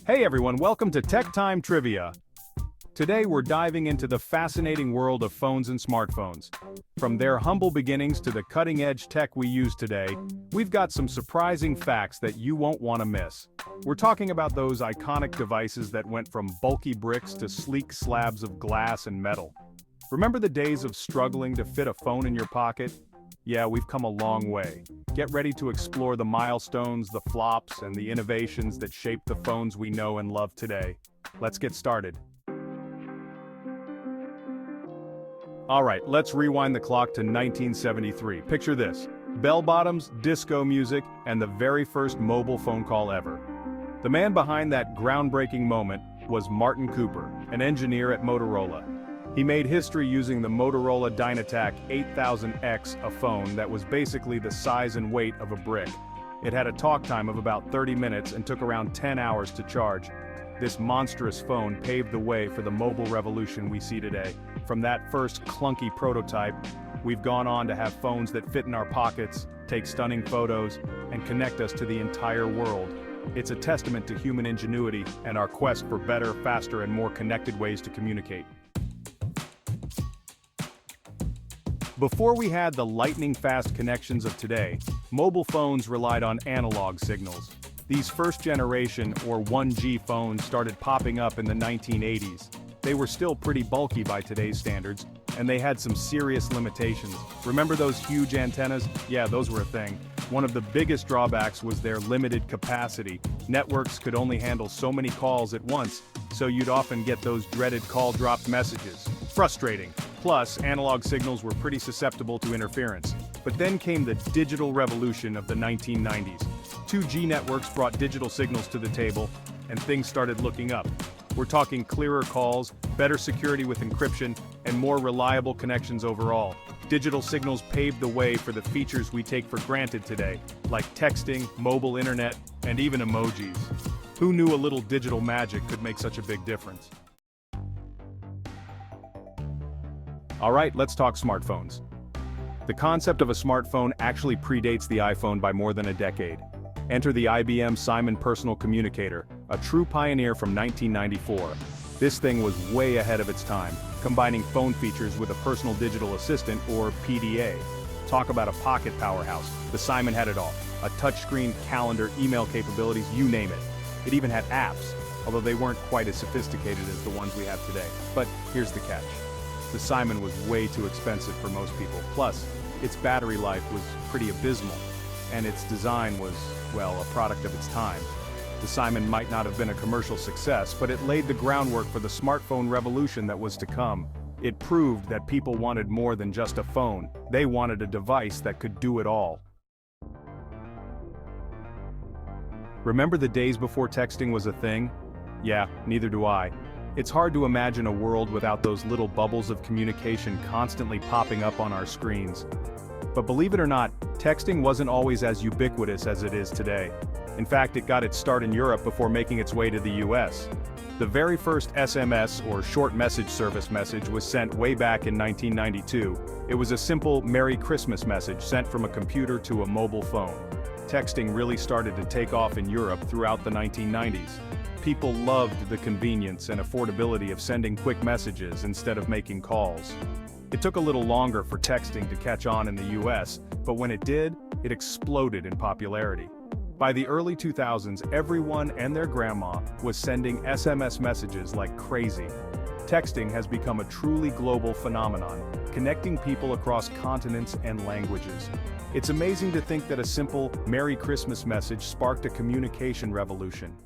Hey everyone, welcome to Tech Time Trivia. Today we're diving into the fascinating world of phones and smartphones. From their humble beginnings to the cutting-edge tech we use today, we've got some surprising facts that you won't want to miss. We're talking about those iconic devices that went from bulky bricks to sleek slabs of glass and metal. Remember the days of struggling to fit a phone in your pocket? Yeah, we've come a long way. Get ready to explore the milestones, the flops, and the innovations that shaped the phones we know and love today. Let's get started. Alright, let's rewind the clock to 1973. Picture this: bell-bottoms, disco music, and the very first mobile phone call ever. The man behind that groundbreaking moment was Martin Cooper, an engineer at Motorola. He made history using the Motorola Dynatac 8000X, a phone that was basically the size and weight of a brick. It had a talk time of about 30 minutes and took around 10 hours to charge. This monstrous phone paved the way for the mobile revolution we see today. From that first clunky prototype, we've gone on to have phones that fit in our pockets, take stunning photos, and connect us to the entire world. It's a testament to human ingenuity and our quest for better, faster, and more connected ways to communicate. Before we had the lightning-fast connections of today, mobile phones relied on analog signals. These first-generation, or 1G phones started popping up in the 1980s. They were still pretty bulky by today's standards, and they had some serious limitations. Remember those huge antennas? Yeah, those were a thing. One of the biggest drawbacks was their limited capacity. Networks could only handle so many calls at once, so you'd often get those dreaded call-dropped messages. Frustrating. Plus, analog signals were pretty susceptible to interference. But then came the digital revolution of the 1990s. 2G networks brought digital signals to the table, and things started looking up. We're talking clearer calls, better security with encryption, and more reliable connections overall. Digital signals paved the way for the features we take for granted today, like texting, mobile internet, and even emojis. Who knew a little digital magic could make such a big difference? Alright, let's talk smartphones. The concept of a smartphone actually predates the iPhone by more than a decade. Enter the IBM Simon Personal Communicator, a true pioneer from 1994. This thing was way ahead of its time, combining phone features with a personal digital assistant, or PDA. Talk about a pocket powerhouse. The Simon had it all. A touchscreen, calendar, email capabilities, you name it. It even had apps, although they weren't quite as sophisticated as the ones we have today. But here's the catch. The Simon was way too expensive for most people. Plus, its battery life was pretty abysmal, and its design was, well, a product of its time. The Simon might not have been a commercial success, but it laid the groundwork for the smartphone revolution that was to come. It proved that people wanted more than just a phone. They wanted a device that could do it all. Remember the days before texting was a thing? Yeah, neither do I. It's hard to imagine a world without those little bubbles of communication constantly popping up on our screens. But believe it or not, texting wasn't always as ubiquitous as it is today. In fact, it got its start in Europe before making its way to the US. The very first SMS, or short message service message, was sent way back in 1992. It was a simple Merry Christmas message sent from a computer to a mobile phone. Texting really started to take off in Europe throughout the 1990s. People loved the convenience and affordability of sending quick messages instead of making calls. It took a little longer for texting to catch on in the US, but when it did, it exploded in popularity. By the early 2000s, everyone and their grandma was sending SMS messages like crazy. Texting has become a truly global phenomenon, connecting people across continents and languages. It's amazing to think that a simple Merry Christmas message sparked a communication revolution.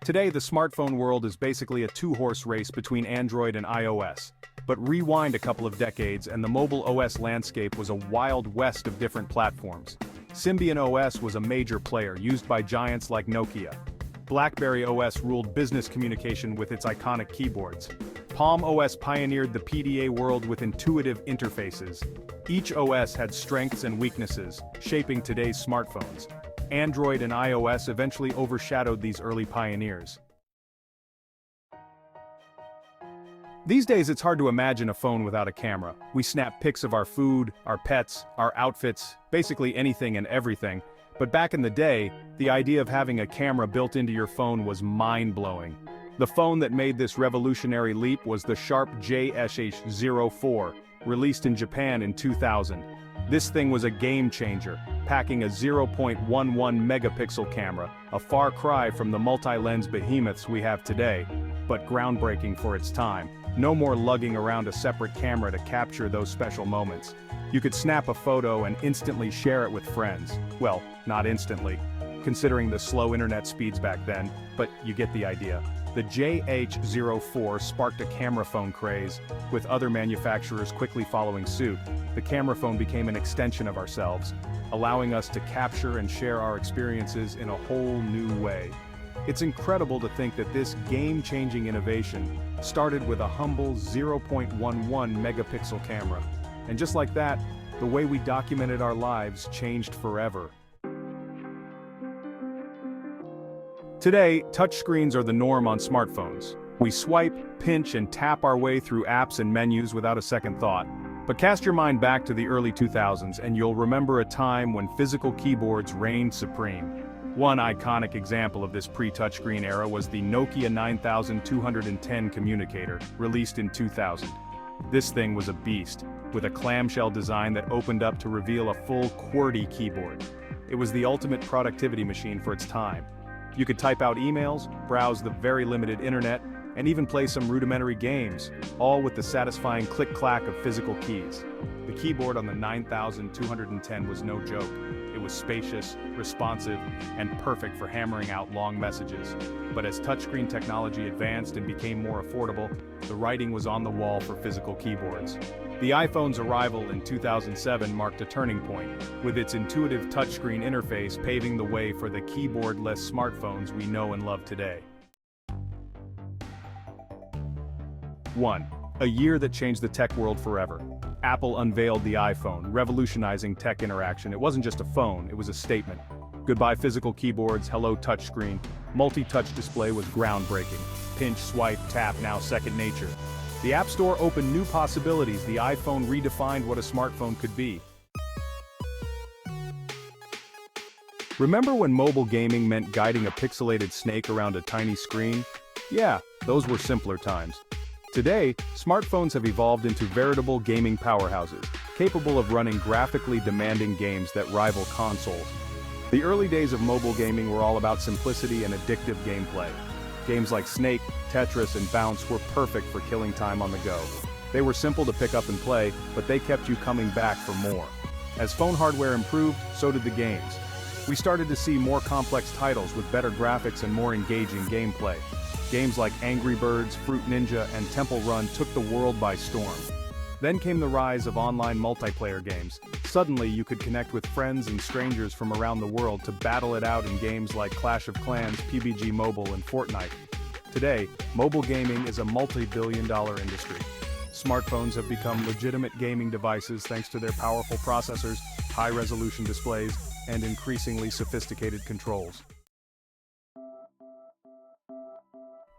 Today, the smartphone world is basically a two-horse race between Android and iOS. But rewind a couple of decades and the mobile OS landscape was a wild west of different platforms. Symbian OS was a major player used by giants like Nokia. BlackBerry OS ruled business communication with its iconic keyboards. Palm OS pioneered the PDA world with intuitive interfaces. Each OS had strengths and weaknesses, shaping today's smartphones. Android and iOS eventually overshadowed these early pioneers. These days it's hard to imagine a phone without a camera. We snap pics of our food, our pets, our outfits, basically anything and everything. But back in the day, the idea of having a camera built into your phone was mind-blowing. The phone that made this revolutionary leap was the Sharp JSH04, released in Japan in 2000. This thing was a game-changer, packing a 0.11 megapixel camera, a far cry from the multi-lens behemoths we have today, but groundbreaking for its time. No more lugging around a separate camera to capture those special moments. You could snap a photo and instantly share it with friends. Well, not instantly, considering the slow internet speeds back then, but you get the idea. The JH04 sparked a camera phone craze, with other manufacturers quickly following suit. The camera phone became an extension of ourselves, allowing us to capture and share our experiences in a whole new way. It's incredible to think that this game-changing innovation started with a humble 0.11 megapixel camera. And just like that, the way we documented our lives changed forever. Today, touchscreens are the norm on smartphones. We swipe, pinch, and tap our way through apps and menus without a second thought. But cast your mind back to the early 2000s and you'll remember a time when physical keyboards reigned supreme. One iconic example of this pre-touchscreen era was the Nokia 9210 communicator, released in 2000. This thing was a beast, with a clamshell design that opened up to reveal a full QWERTY keyboard. It was the ultimate productivity machine for its time. You could type out emails, browse the very limited internet, and even play some rudimentary games, all with the satisfying click-clack of physical keys. The keyboard on the 9210 was no joke. It was spacious, responsive, and perfect for hammering out long messages. But as touchscreen technology advanced and became more affordable, the writing was on the wall for physical keyboards. The iPhone's arrival in 2007 marked a turning point, with its intuitive touchscreen interface paving the way for the keyboard-less smartphones we know and love today. 1. A year that changed the tech world forever. Apple unveiled the iPhone, revolutionizing tech interaction. It wasn't just a phone, it was a statement. Goodbye physical keyboards, hello touchscreen. Multi-touch display was groundbreaking. Pinch, swipe, tap, now second nature. The App Store opened new possibilities. The iPhone redefined what a smartphone could be. Remember when mobile gaming meant guiding a pixelated snake around a tiny screen? Yeah, those were simpler times. Today, smartphones have evolved into veritable gaming powerhouses, capable of running graphically demanding games that rival consoles. The early days of mobile gaming were all about simplicity and addictive gameplay. Games like Snake, Tetris, and Bounce were perfect for killing time on the go. They were simple to pick up and play, but they kept you coming back for more. As phone hardware improved, so did the games. We started to see more complex titles with better graphics and more engaging gameplay. Games like Angry Birds, Fruit Ninja, and Temple Run took the world by storm. Then came the rise of online multiplayer games. Suddenly, you could connect with friends and strangers from around the world to battle it out in games like Clash of Clans, PUBG Mobile, and Fortnite. Today, mobile gaming is a multi-billion-dollar industry. Smartphones have become legitimate gaming devices thanks to their powerful processors, high-resolution displays, and increasingly sophisticated controls.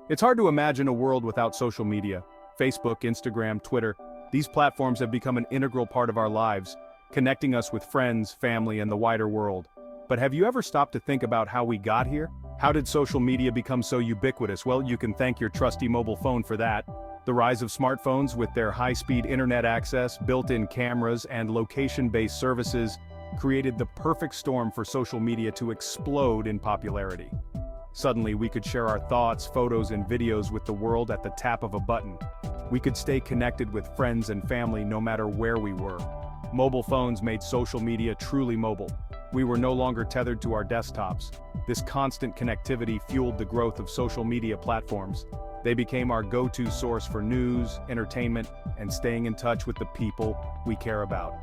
It's hard to imagine a world without social media. Facebook, Instagram, Twitter, these platforms have become an integral part of our lives, connecting us with friends, family, and the wider world. But have you ever stopped to think about how we got here? How did social media become so ubiquitous? Well, you can thank your trusty mobile phone for that. The rise of smartphones with their high-speed internet access, built-in cameras, and location-based services created the perfect storm for social media to explode in popularity. Suddenly, we could share our thoughts, photos, and videos with the world at the tap of a button. We could stay connected with friends and family no matter where we were. Mobile phones made social media truly mobile. We were no longer tethered to our desktops. This constant connectivity fueled the growth of social media platforms. They became our go-to source for news, entertainment, and staying in touch with the people we care about.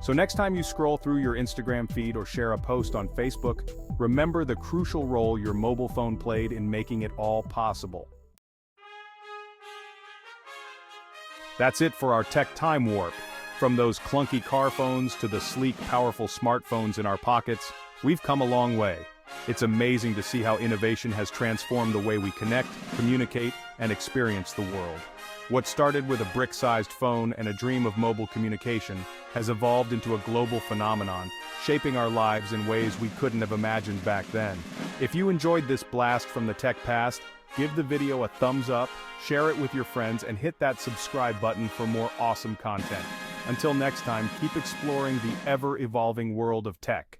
So next time you scroll through your Instagram feed or share a post on Facebook, remember the crucial role your mobile phone played in making it all possible. That's it for our tech time warp. From those clunky car phones to the sleek, powerful smartphones in our pockets, we've come a long way. It's amazing to see how innovation has transformed the way we connect, communicate, and experience the world. What started with a brick-sized phone and a dream of mobile communication has evolved into a global phenomenon, shaping our lives in ways we couldn't have imagined back then. If you enjoyed this blast from the tech past, give the video a thumbs up, share it with your friends, and hit that subscribe button for more awesome content. Until next time, keep exploring the ever-evolving world of tech.